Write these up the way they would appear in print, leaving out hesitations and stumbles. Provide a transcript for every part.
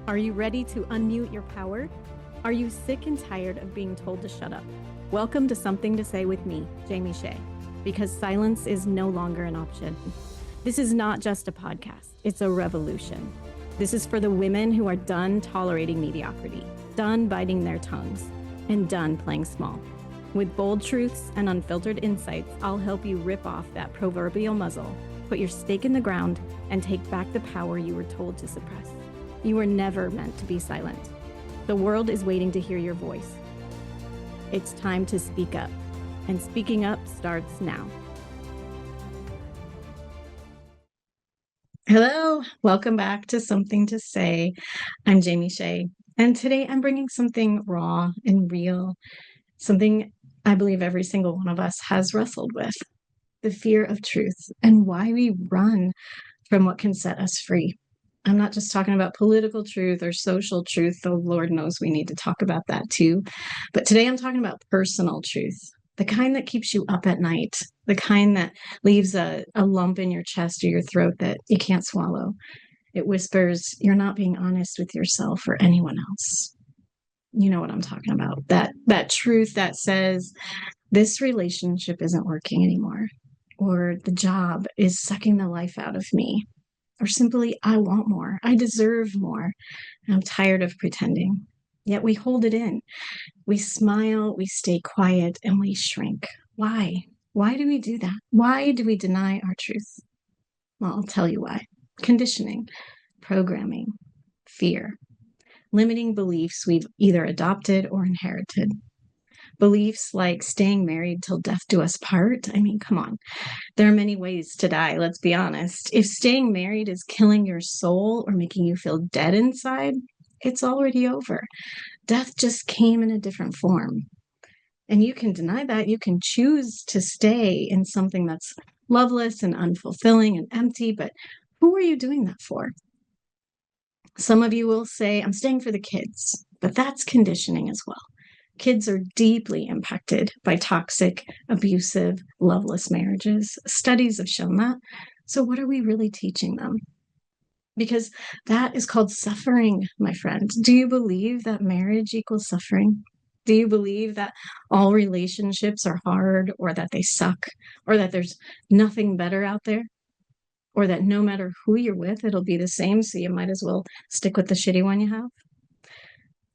Are you ready to unmute your power? Are you sick and tired of being told to shut up? Welcome to Something to Say with me, Jamie Shae, because silence is no longer an option. This is not just a podcast, it's a revolution. This is for the women who are done tolerating mediocrity, done biting their tongues, and done playing small. With bold truths and unfiltered insights, I'll help you rip off that proverbial muzzle, put your stake in the ground, and take back the power you were told to suppress. You were never meant to be silent. The world is waiting to hear your voice. It's time to speak up, and speaking up starts now. Hello, welcome back to Something to Say. I'm Jamie Shae, and today I'm bringing something raw and real, something I believe every single one of us has wrestled with, the fear of truth and why we run from what can set us free. I'm not just talking about political truth or social truth, though Lord knows we need to talk about that too. But today I'm talking about personal truth, the kind that keeps you up at night, the kind that leaves a lump in your chest or your throat that you can't swallow. It whispers, you're not being honest with yourself or anyone else. You know what I'm talking about. That truth that says, this relationship isn't working anymore, or the job is sucking the life out of me, or simply, I want more, I deserve more, and I'm tired of pretending. Yet we hold it in. We smile, we stay quiet, and we shrink. Why? Why do we do that? Why do we deny our truth? Well, I'll tell you why. Conditioning, programming, fear, limiting beliefs we've either adopted or inherited. Beliefs like staying married till death do us part. I mean, come on. There are many ways to die, let's be honest. If staying married is killing your soul or making you feel dead inside, it's already over. Death just came in a different form. And you can deny that. You can choose to stay in something that's loveless and unfulfilling and empty, but who are you doing that for? Some of you will say, I'm staying for the kids, but that's conditioning as well. Kids are deeply impacted by toxic, abusive, loveless marriages. Studies have shown that. So what are we really teaching them? Because that is called suffering, my friend. Do you believe that marriage equals suffering? Do you believe that all relationships are hard, or that they suck, or that there's nothing better out there? Or that no matter who you're with, it'll be the same, so you might as well stick with the shitty one you have?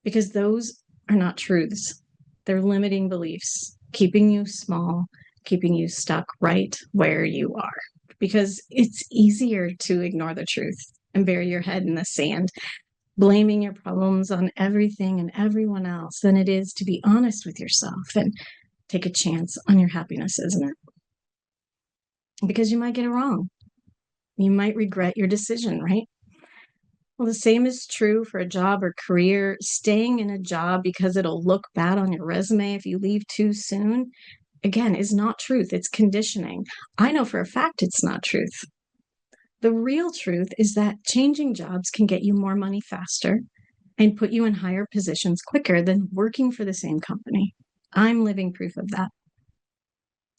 Because those are not truths. They're limiting beliefs, keeping you small, keeping you stuck right where you are. Because it's easier to ignore the truth and bury your head in the sand, blaming your problems on everything and everyone else, than it is to be honest with yourself and take a chance on your happiness, isn't it? Because you might get it wrong. You might regret your decision, right? Well, the same is true for a job or career. Staying in a job because it'll look bad on your resume if you leave too soon, again, is not truth. It's conditioning. I know for a fact it's not truth. The real truth is that changing jobs can get you more money faster and put you in higher positions quicker than working for the same company. I'm living proof of that.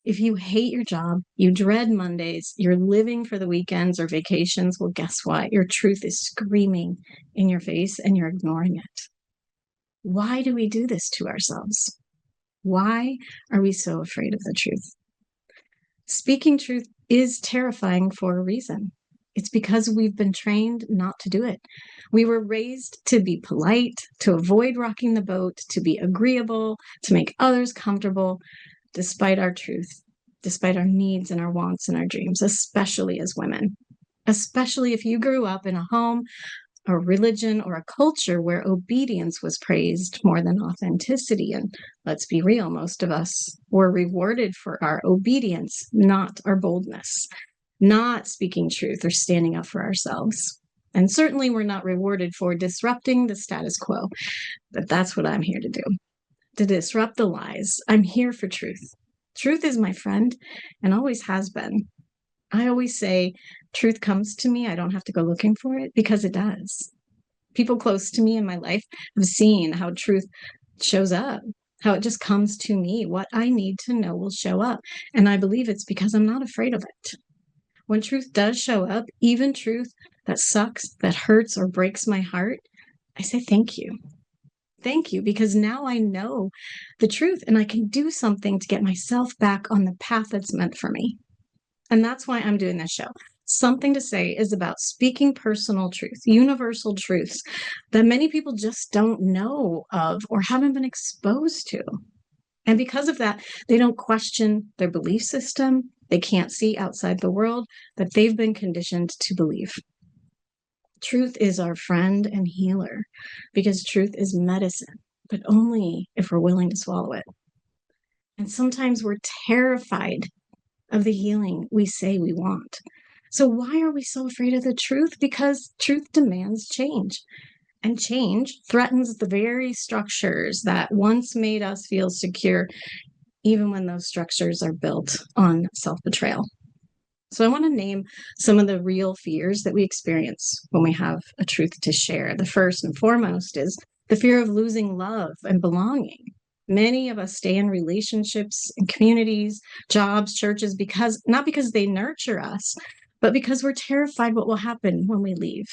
If you hate your job, you dread Mondays, you're living for the weekends or vacations, well, guess what? Your truth is screaming in your face and you're ignoring it. Why do we do this to ourselves? Why are we so afraid of the truth? Speaking truth is terrifying for a reason. It's because we've been trained not to do it. We were raised to be polite, to avoid rocking the boat, to be agreeable, to make others comfortable, despite our truth, despite our needs and our wants and our dreams, especially as women, especially if you grew up in a home, a religion, or a culture where obedience was praised more than authenticity. And let's be real, most of us were rewarded for our obedience, not our boldness, not speaking truth or standing up for ourselves. And certainly we're not rewarded for disrupting the status quo, but that's what I'm here to do. To disrupt the lies. I'm here for truth. Truth is my friend and always has been. I always say truth comes to me. I don't have to go looking for it, because it does. People close to me in my life have seen how truth shows up, how it just comes to me. What I need to know will show up. And I believe it's because I'm not afraid of it. When truth does show up, even truth that sucks, that hurts or breaks my heart, I say thank you. Thank you, because now I know the truth and I can do something to get myself back on the path that's meant for me. And that's why I'm doing this show. Something to Say is about speaking personal truth, universal truths that many people just don't know of or haven't been exposed to. And because of that, they don't question their belief system. They can't see outside the world that they've been conditioned to believe. Truth is our friend and healer because truth is medicine, but only if we're willing to swallow it. And sometimes we're terrified of the healing we say we want. So, why are we so afraid of the truth? Because truth demands change, and change threatens the very structures that once made us feel secure, even when those structures are built on self betrayal. So, I want to name some of the real fears that we experience when we have a truth to share. The first and foremost is the fear of losing love and belonging. Many of us stay in relationships and communities, jobs, churches, not because they nurture us, but because we're terrified what will happen when we leave.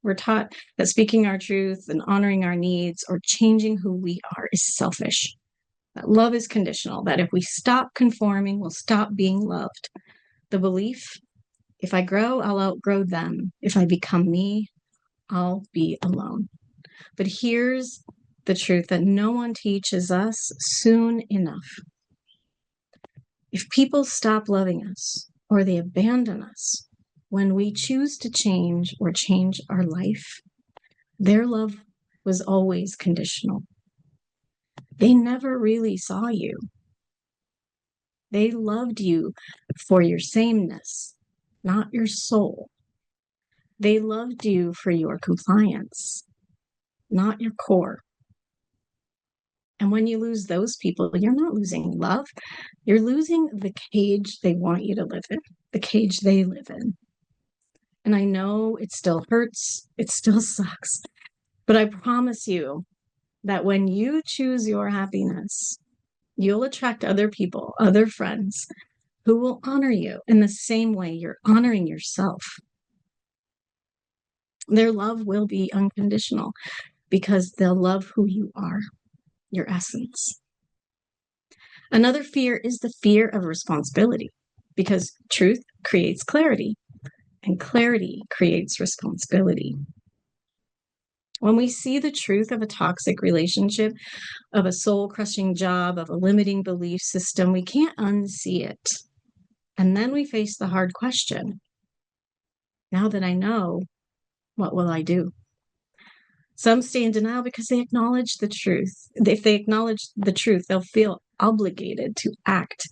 We're taught that speaking our truth and honoring our needs or changing who we are is selfish. That love is conditional, that if we stop conforming, we'll stop being loved. The belief, if I grow, I'll outgrow them. If I become me, I'll be alone. But here's the truth that no one teaches us soon enough. If people stop loving us or they abandon us when we choose to change or change our life, their love was always conditional. They never really saw you. They loved you for your sameness, not your soul. They loved you for your compliance, not your core. And when you lose those people, you're not losing love. You're losing the cage they want you to live in, the cage they live in. And I know it still hurts. It still sucks. But I promise you that when you choose your happiness, you'll attract other people, other friends who will honor you in the same way you're honoring yourself. Their love will be unconditional because they'll love who you are, your essence. Another fear is the fear of responsibility because truth creates clarity and clarity creates responsibility. When we see the truth of a toxic relationship, of a soul crushing job, of a limiting belief system, we can't unsee it. And then we face the hard question. Now that I know, what will I do? Some stay in denial because they acknowledge the truth. If they acknowledge the truth, they'll feel obligated to act.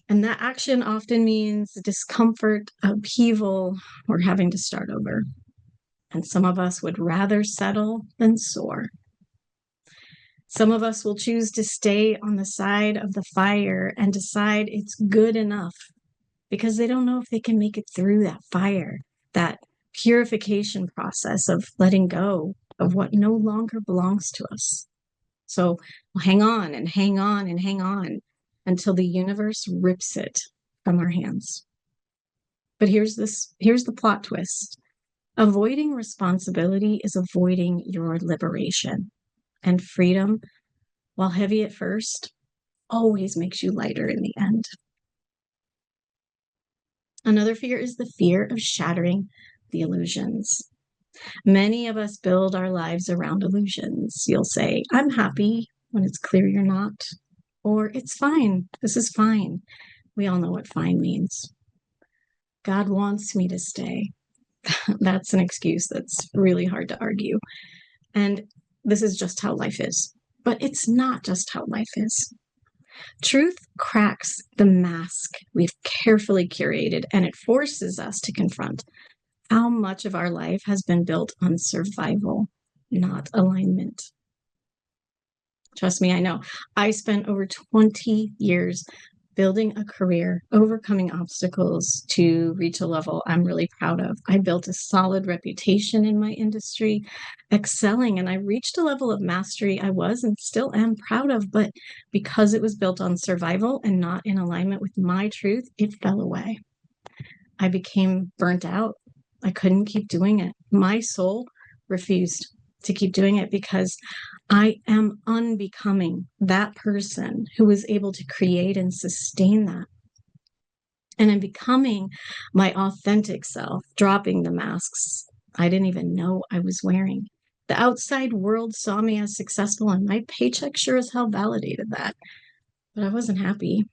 And that action often means discomfort, upheaval, or having to start over. And some of us would rather settle than soar. Some of us will choose to stay on the side of the fire and decide it's good enough because they don't know if they can make it through that fire, that purification process of letting go of what no longer belongs to us. So we'll hang on and hang on and hang on until the universe rips it from our hands. But here's the plot twist. Avoiding responsibility is avoiding your liberation. And freedom, while heavy at first, always makes you lighter in the end. Another fear is the fear of shattering the illusions. Many of us build our lives around illusions. You'll say, I'm happy when it's clear you're not, or it's fine. This is fine. We all know what fine means. God wants me to stay. That's an excuse that's really hard to argue. And this is just how life is. But it's not just how life is. Truth cracks the mask we've carefully curated, and it forces us to confront how much of our life has been built on survival, not alignment. Trust me, I know. I spent over 20 years building a career, overcoming obstacles to reach a level I'm really proud of. I built a solid reputation in my industry, excelling, and I reached a level of mastery I was and still am proud of. But because it was built on survival and not in alignment with my truth, it fell away. I became burnt out. I couldn't keep doing it. My soul refused to keep doing it because I am unbecoming that person who was able to create and sustain that. And I'm becoming my authentic self, dropping the masks I didn't even know I was wearing. The outside world saw me as successful, and my paycheck sure as hell validated that. But I wasn't happy.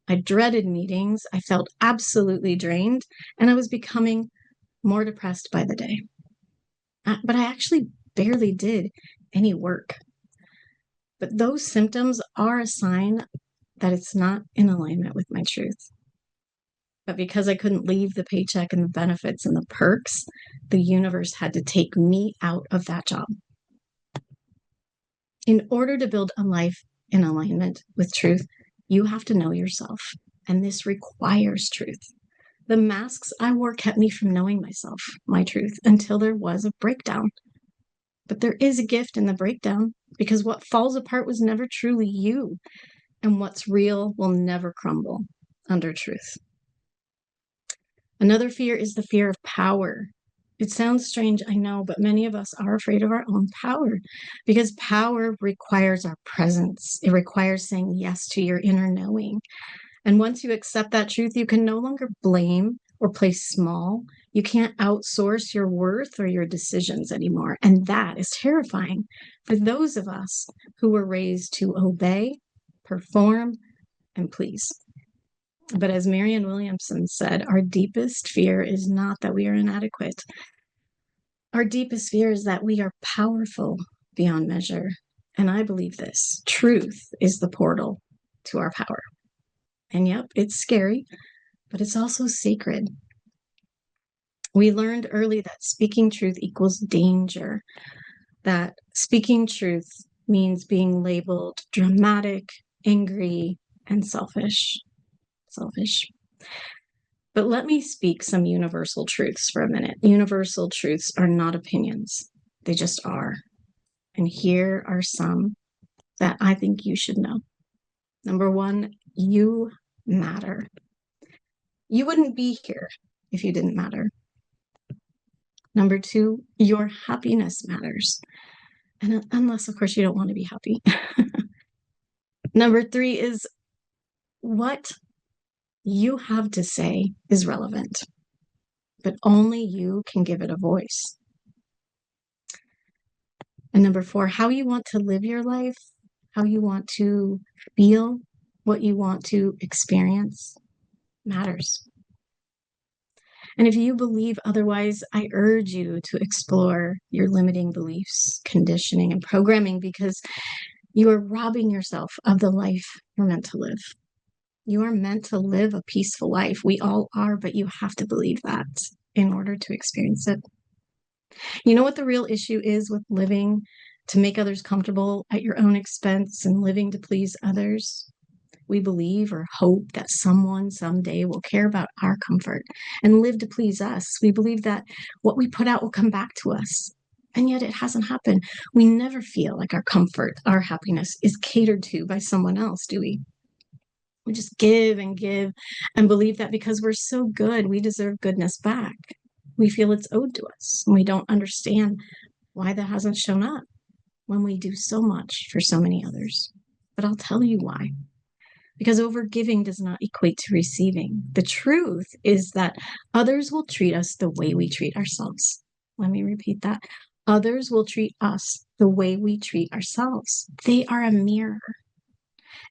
I dreaded meetings. I felt absolutely drained, and I was becoming more depressed by the day. But I actually barely did any work. But those symptoms are a sign that it's not in alignment with my truth. But because I couldn't leave the paycheck and the benefits and the perks, the universe had to take me out of that job. In order to build a life in alignment with truth, you have to know yourself. And this requires truth. The masks I wore kept me from knowing myself, my truth, until there was a breakdown. But there is a gift in the breakdown because what falls apart was never truly you, and what's real will never crumble under truth. Another fear is the fear of power. It sounds strange, I know, but many of us are afraid of our own power because power requires our presence. It requires saying yes to your inner knowing. And once you accept that truth, you can no longer blame or play small. You can't outsource your worth or your decisions anymore. And that is terrifying for those of us who were raised to obey, perform, and please. But as Marianne Williamson said, our deepest fear is not that we are inadequate. Our deepest fear is that we are powerful beyond measure. And I believe this. Truth is the portal to our power. And yep, it's scary, but it's also sacred. We learned early that speaking truth equals danger, that speaking truth means being labeled dramatic, angry, and selfish. But let me speak some universal truths for a minute. Universal truths are not opinions, they just are. And here are some that I think you should know. Number one, you matter. You wouldn't be here if you didn't matter. Number two, your happiness matters. And unless, of course, you don't want to be happy. Number three is what you have to say is relevant, but only you can give it a voice. And number four, how you want to live your life, how you want to feel, what you want to experience matters. And if you believe otherwise, I urge you to explore your limiting beliefs, conditioning, and programming because you are robbing yourself of the life you're meant to live. You are meant to live a peaceful life. We all are, but you have to believe that in order to experience it. You know what the real issue is with living to make others comfortable at your own expense and living to please others? We believe or hope that someone someday will care about our comfort and live to please us. We believe that what we put out will come back to us. And yet it hasn't happened. We never feel like our comfort, our happiness is catered to by someone else, do we? We just give and believe that because we're so good, we deserve goodness back. We feel it's owed to us. And we don't understand why that hasn't shown up when we do so much for so many others. But I'll tell you why. Because overgiving does not equate to receiving. The truth is that others will treat us the way we treat ourselves. Let me repeat that. Others will treat us the way we treat ourselves. They are a mirror.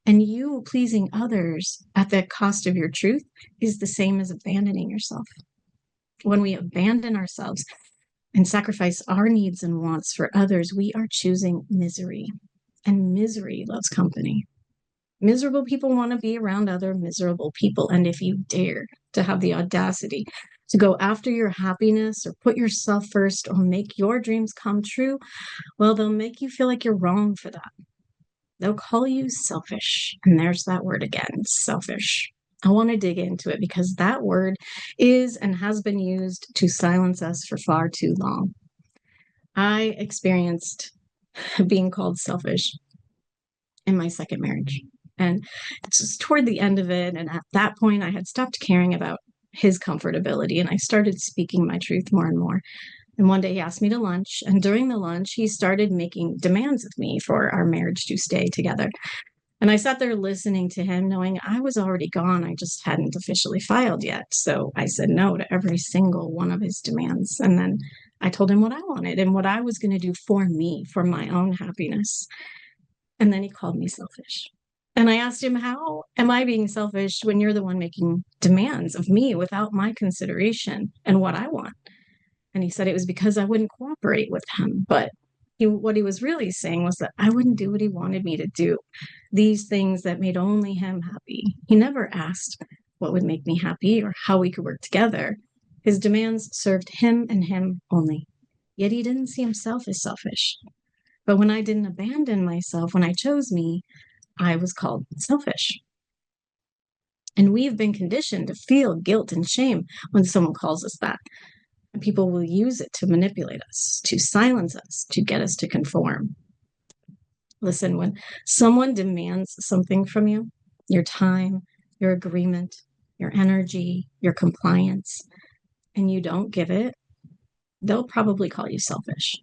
And you pleasing others at the cost of your truth is the same as abandoning yourself. When we abandon ourselves and sacrifice our needs and wants for others, we are choosing misery. And misery loves company. Miserable people want to be around other miserable people. And if you dare to have the audacity to go after your happiness or put yourself first or make your dreams come true, well, they'll make you feel like you're wrong for that. They'll call you selfish. And there's that word again, selfish. I want to dig into it because that word is and has been used to silence us for far too long. I experienced being called selfish in my second marriage. And it's just toward the end of it. And at that point, I had stopped caring about his comfortability and I started speaking my truth more and more. And one day he asked me to lunch. And during the lunch, he started making demands of me for our marriage to stay together. And I sat there listening to him, knowing I was already gone. I just hadn't officially filed yet. So I said no to every single one of his demands. And then I told him what I wanted and what I was going to do for me, for my own happiness. And then he called me selfish. And I asked him, how am I being selfish when you're the one making demands of me without my consideration and what I want? And he said it was because I wouldn't cooperate with him. But what he was really saying was that I wouldn't do what he wanted me to do, these things that made only him happy. He never asked what would make me happy or how we could work together. His demands served him and him only. Yet he didn't see himself as selfish. But when I didn't abandon myself, when I chose me, I was called selfish. And we've been conditioned to feel guilt and shame when someone calls us that. And people will use it to manipulate us, to silence us, to get us to conform. Listen, when someone demands something from you, your time, your agreement, your energy, your compliance, and you don't give it, they'll probably call you selfish.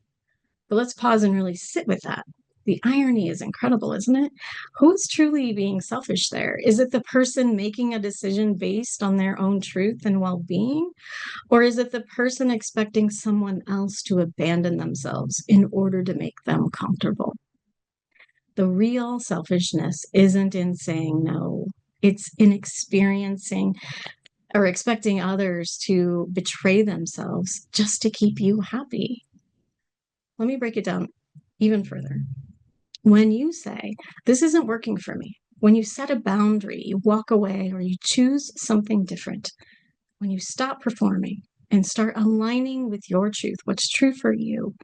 But let's pause and really sit with that. The irony is incredible, isn't it? Who's truly being selfish there? Is it the person making a decision based on their own truth and well being? Or is it the person expecting someone else to abandon themselves in order to make them comfortable? The real selfishness isn't in saying no, it's in experiencing or expecting others to betray themselves just to keep you happy. Let me break it down even further. When you say, this isn't working for me, when you set a boundary, you walk away, or you choose something different, when you stop performing and start aligning with your truth, what's true for you,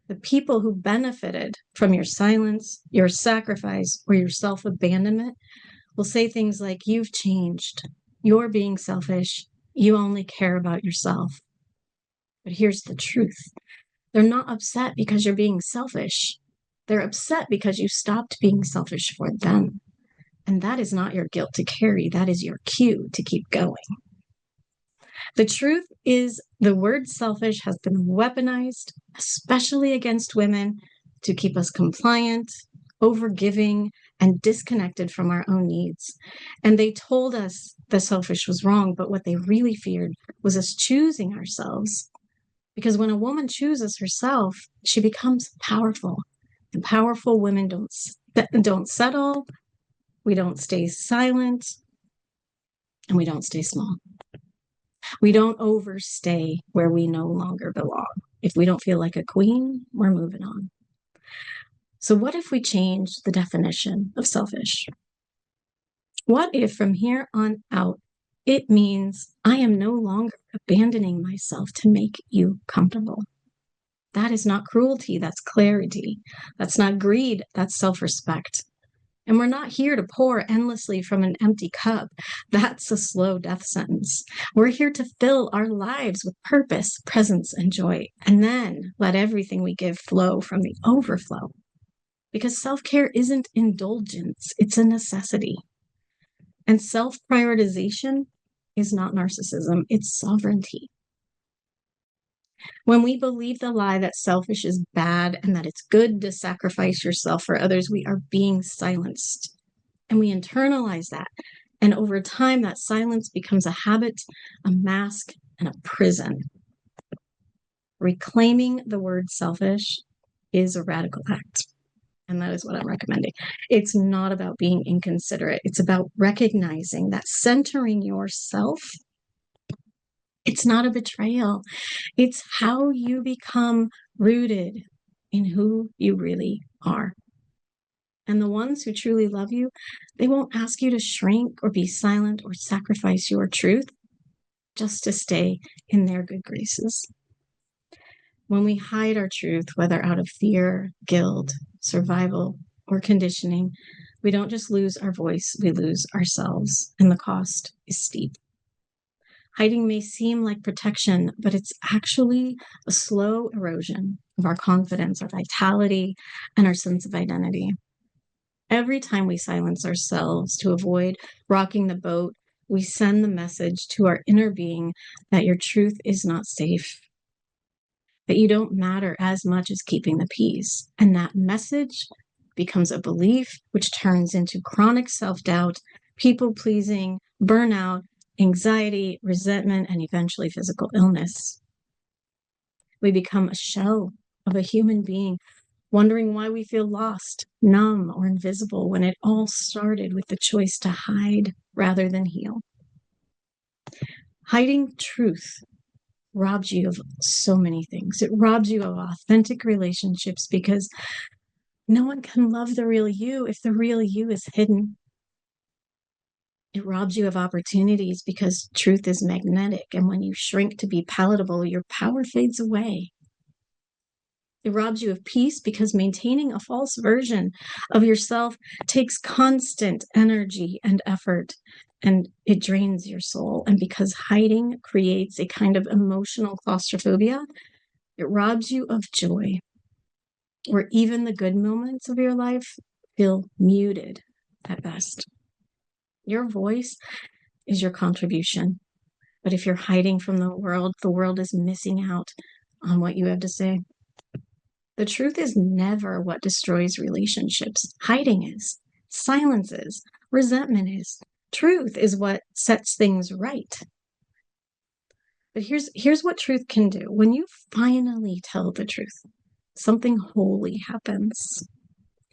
the people who benefited from your silence, your sacrifice, or your self-abandonment will say things like, you've changed, you're being selfish, you only care about yourself. But here's the truth. They're not upset because you're being selfish. They're upset because you stopped being selfish for them. And that is not your guilt to carry. That is your cue to keep going. The truth is the word selfish has been weaponized, especially against women, to keep us compliant, overgiving, and disconnected from our own needs. And they told us the selfish was wrong, but what they really feared was us choosing ourselves. Because when a woman chooses herself, she becomes powerful. And powerful women don't settle, we don't stay silent, and we don't stay small. We don't overstay where we no longer belong. If we don't feel like a queen, we're moving on. So what if we change the definition of selfish? What if from here on out, it means I am no longer abandoning myself to make you comfortable? That is not cruelty, that's clarity. That's not greed, that's self-respect. And we're not here to pour endlessly from an empty cup. That's a slow death sentence. We're here to fill our lives with purpose, presence, and joy, and then let everything we give flow from the overflow. Because self-care isn't indulgence, it's a necessity. And self-prioritization is not narcissism, it's sovereignty. When we believe the lie that selfish is bad and that it's good to sacrifice yourself for others, we are being silenced. And we internalize that. And over time, that silence becomes a habit, a mask, and a prison. Reclaiming the word selfish is a radical act. And that is what I'm recommending. It's not about being inconsiderate. It's about recognizing that centering yourself, it's not a betrayal. It's how you become rooted in who you really are. And the ones who truly love you, they won't ask you to shrink or be silent or sacrifice your truth just to stay in their good graces. When we hide our truth, whether out of fear, guilt, survival, or conditioning, we don't just lose our voice, we lose ourselves, and the cost is steep. Hiding may seem like protection, but it's actually a slow erosion of our confidence, our vitality, and our sense of identity. Every time we silence ourselves to avoid rocking the boat, we send the message to our inner being that your truth is not safe. that you don't matter as much as keeping the peace. And that message becomes a belief, which turns into chronic self-doubt, people-pleasing, burnout, anxiety, resentment, and eventually physical illness. We become a shell of a human being, wondering why we feel lost, numb, or invisible when it all started with the choice to hide rather than heal. Hiding truth robs you of so many things. It robs you of authentic relationships because no one can love the real you if the real you is hidden. It robs you of opportunities because truth is magnetic, and when you shrink to be palatable, your power fades away. It robs you of peace because maintaining a false version of yourself takes constant energy and effort, and it drains your soul. And because hiding creates a kind of emotional claustrophobia, it robs you of joy, where even the good moments of your life feel muted at best. Your voice is your contribution. But if you're hiding from the world is missing out on what you have to say. The truth is never what destroys relationships. Hiding is. Silence is. Resentment is. Truth is what sets things right. But here's what truth can do. When you finally tell the truth, something holy happens.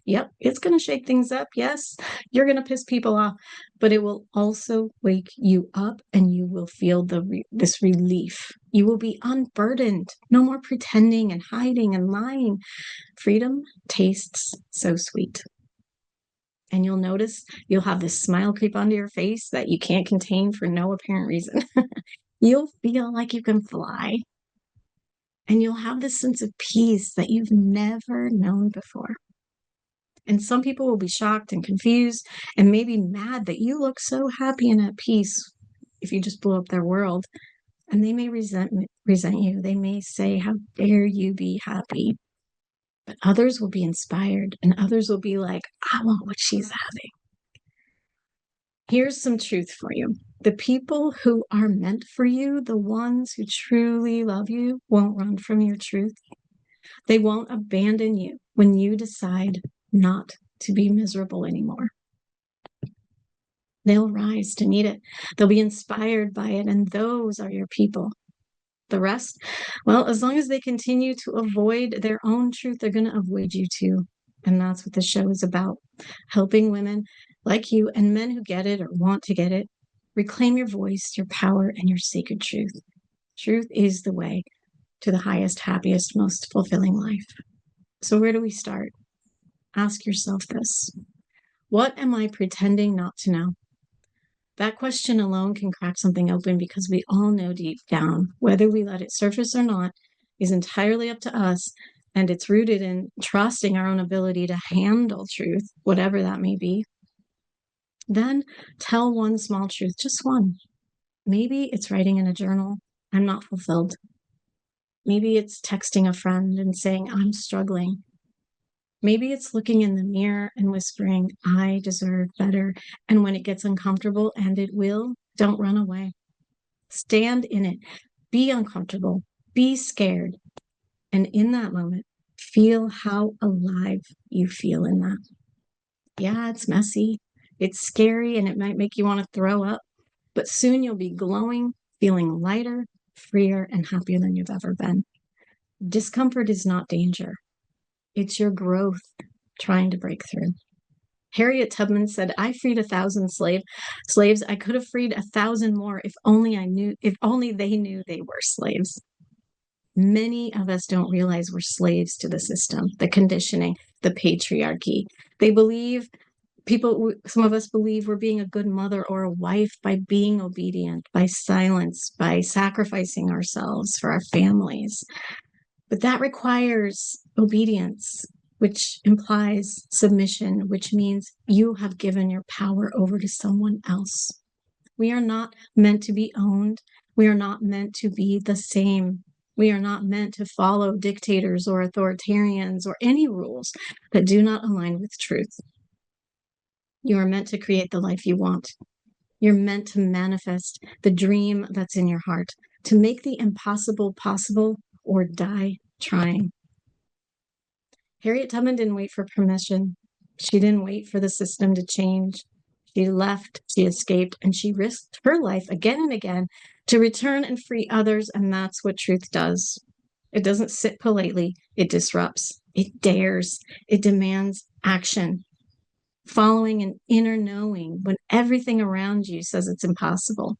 Yep, it's going to shake things up. Yes, you're going to piss people off, but it will also wake you up and you will feel this relief. You will be unburdened. No more pretending and hiding and lying. Freedom tastes so sweet. And you'll notice you'll have this smile creep onto your face that you can't contain for no apparent reason. You'll feel like you can fly. And you'll have this sense of peace that you've never known before. And some people will be shocked and confused and maybe mad that you look so happy and at peace if you just blow up their world. And they may resent you. They may say, how dare you be happy? But others will be inspired and others will be like, I want what she's having. Here's some truth for you. The people who are meant for you, the ones who truly love you, won't run from your truth. They won't abandon you when you decide not to be miserable anymore. They'll rise to meet it. They'll be inspired by it. And those are your people. The rest, well, as long as they continue to avoid their own truth, they're going to avoid you too. And that's what the show is about. Helping women like you and men who get it or want to get it, reclaim your voice, your power, and your sacred truth. Truth is the way to the highest, happiest, most fulfilling life. So where do we start? Ask yourself this. What am I pretending not to know? That question alone can crack something open because we all know deep down, whether we let it surface or not, is entirely up to us. And it's rooted in trusting our own ability to handle truth, whatever that may be. Then tell one small truth, just one. Maybe it's writing in a journal, I'm not fulfilled. Maybe it's texting a friend and saying, I'm struggling. Maybe it's looking in the mirror and whispering, I deserve better. And when it gets uncomfortable, and it will, don't run away. Stand in it. Be uncomfortable. Be scared. And in that moment, feel how alive you feel in that. Yeah, it's messy. It's scary, and it might make you want to throw up. But soon you'll be glowing, feeling lighter, freer, and happier than you've ever been. Discomfort is not danger. It's your growth trying to break through. Harriet Tubman said, I freed 1,000 slaves. I could have freed 1,000 more if only they knew they were slaves. Many of us don't realize we're slaves to the system, the conditioning, the patriarchy. Some of us believe we're being a good mother or a wife by being obedient, by silence, by sacrificing ourselves for our families. But that requires obedience, which implies submission, which means you have given your power over to someone else. We are not meant to be owned. We are not meant to be the same. We are not meant to follow dictators or authoritarians or any rules that do not align with truth. You are meant to create the life you want. You're meant to manifest the dream that's in your heart, to make the impossible possible or die trying. Harriet Tubman didn't wait for permission. She didn't wait for the system to change. She left, she escaped, and she risked her life again and again to return and free others. And that's what truth does. It doesn't sit politely, it disrupts, it dares, it demands action, following an inner knowing when everything around you says it's impossible.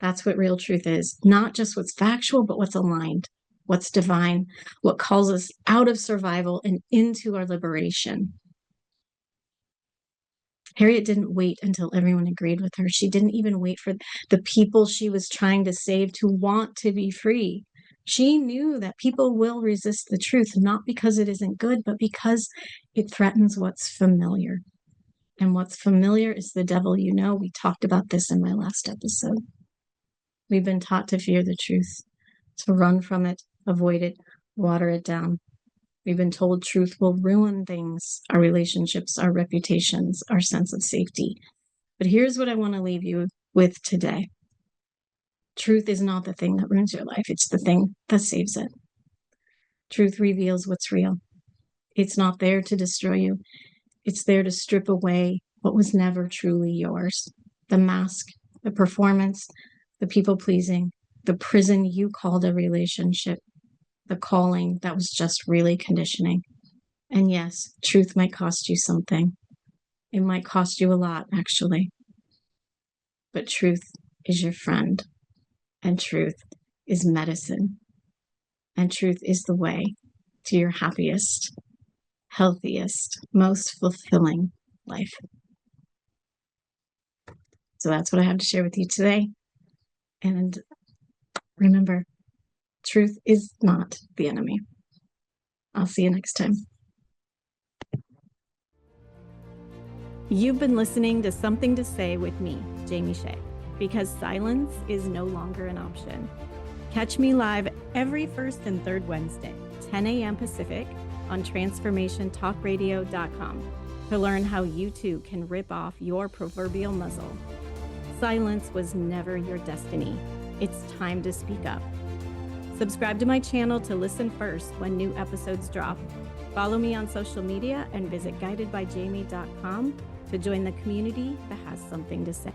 That's what real truth is. Not just what's factual, but what's aligned, what's divine, what calls us out of survival and into our liberation. Harriet didn't wait until everyone agreed with her. She didn't even wait for the people she was trying to save to want to be free. She knew that people will resist the truth, not because it isn't good, but because it threatens what's familiar. And what's familiar is the devil. You know, we talked about this in my last episode. We've been taught to fear the truth, to run from it, avoid it, water it down. We've been told truth will ruin things, our relationships, our reputations, our sense of safety. But here's what I want to leave you with today. Truth is not the thing that ruins your life. It's the thing that saves it. Truth reveals what's real. It's not there to destroy you. It's there to strip away what was never truly yours. The mask, the performance, the people-pleasing, the prison you called a relationship, the calling that was just really conditioning. And yes, truth might cost you something. It might cost you a lot, actually. But truth is your friend, and truth is medicine, and truth is the way to your happiest, healthiest, most fulfilling life. So that's what I have to share with you today. And remember, truth is not the enemy. I'll see you next time. You've been listening to Something to Say with me, Jamie Shae, because silence is no longer an option. Catch me live every first and third Wednesday, 10 a.m. Pacific, on transformationtalkradio.com to learn how you too can rip off your proverbial muzzle. Silence was never your destiny. It's time to speak up. Subscribe to my channel to listen first when new episodes drop. Follow me on social media and visit guidedbyjamie.com to join the community that has something to say.